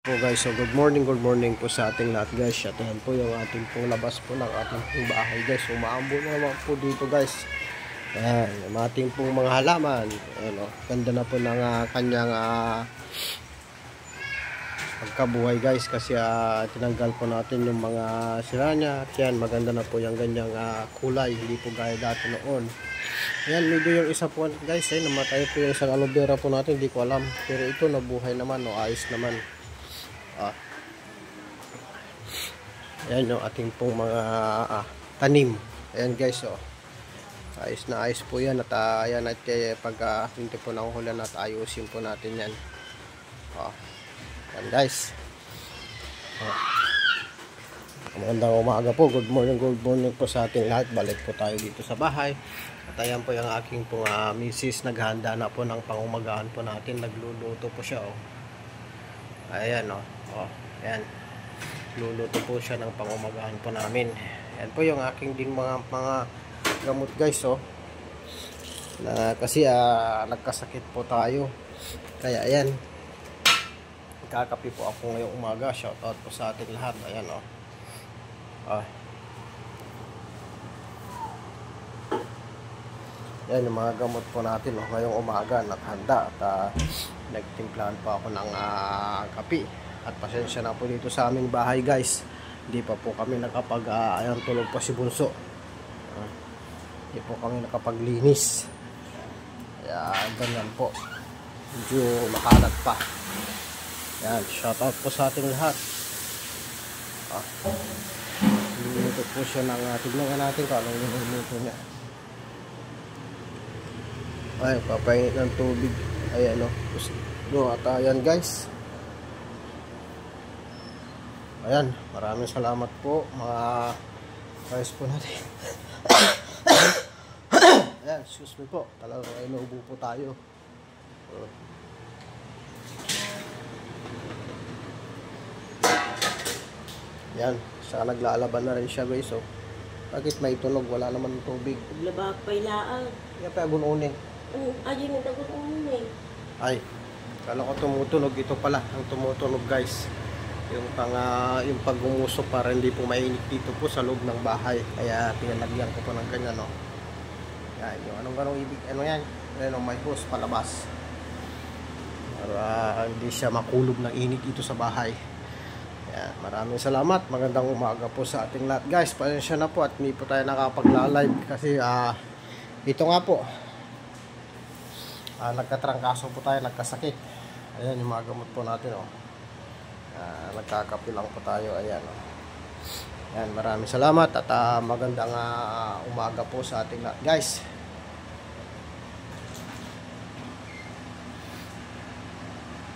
po guys, so good morning po sa ating lahat guys. At yan po yung ating pong labas po ng ating pong bahay guys. Umaambo na naman po dito guys. Ayan, yung ating pong mga halaman. Ayan, ganda na po ng kanyang pagkabuhay guys. Kasi tinanggal po natin yung mga sira niya. At yan, maganda na po yung ganyang kulay. Hindi po gaya dati noon. Ayan, medyo yung isa po guys, namatay po yung isang aloe vera po natin, hindi ko alam. Pero ito nabuhay naman, ayos naman. Ayan yung ating pong mga tanim. Ayan guys, ayos na ayos po yan. At ayan, at pag hindi po nakuhulan at ayusin po natin yan. Ayan guys. Magandang umaga po, good morning po sa ating lahat. Balik po tayo dito sa bahay. At ayan po yung aking pong misis, naghahanda na po ng pangumagahan po natin. Nagluluto po siya ayan ayan, luluto po siya ng pangumagahan po namin. Ayan po yung aking din mga gamot guys na kasi nagkasakit po tayo. Kaya ayan, kakapi po ako ngayong umaga. Shoutout po sa ating lahat. Ayan yan yung mga gamot po natin ngayong umaga, naghanda. At nagtimplahan pa ako ng kape. At pasensya na po dito sa aming bahay guys, hindi pa po kami nakapag ayan, tulog pa si Bunso. Hindi po kami nakapaglinis. Kaya ganyan po, medyo makalat pa. Yan, shoutout po sa ating lahat. Luluto po siya ng tignan natin kung anong luluto niya. Ay, papainit ng tubig. Ayan at ayan guys. Ayan, maraming salamat po mga guys po natin. Ayan, excuse me po, talagang ay naubo po tayo. Yan, saka naglalaban na rin siya guys. Bakit may tunog? Wala naman tubig. Naglaba pa ilaan. Kaya pa agununin. Ayun yung agununin. Ay, kala ko tumutunog. Ito pala ang tumutunog guys. Yung pag-umusok para hindi po mainit dito po sa loob ng bahay. Kaya pinalagyan ko po ng ganyan Yan, yung anong ibig, yan? Ano, may hose palabas. Para hindi siya makulog ng init dito sa bahay. Yan, maraming salamat. Magandang umaga po sa ating lahat guys. Pasensya na po at hindi po tayo nakapagla-live kasi ito nga po, nagkatrangkaso po tayo, nagkasakit. Ayan yung mga gamot po natin nagkakapi lang po tayo. Ayan Ayan, maraming salamat at magandang umaga po sa ating lahat guys.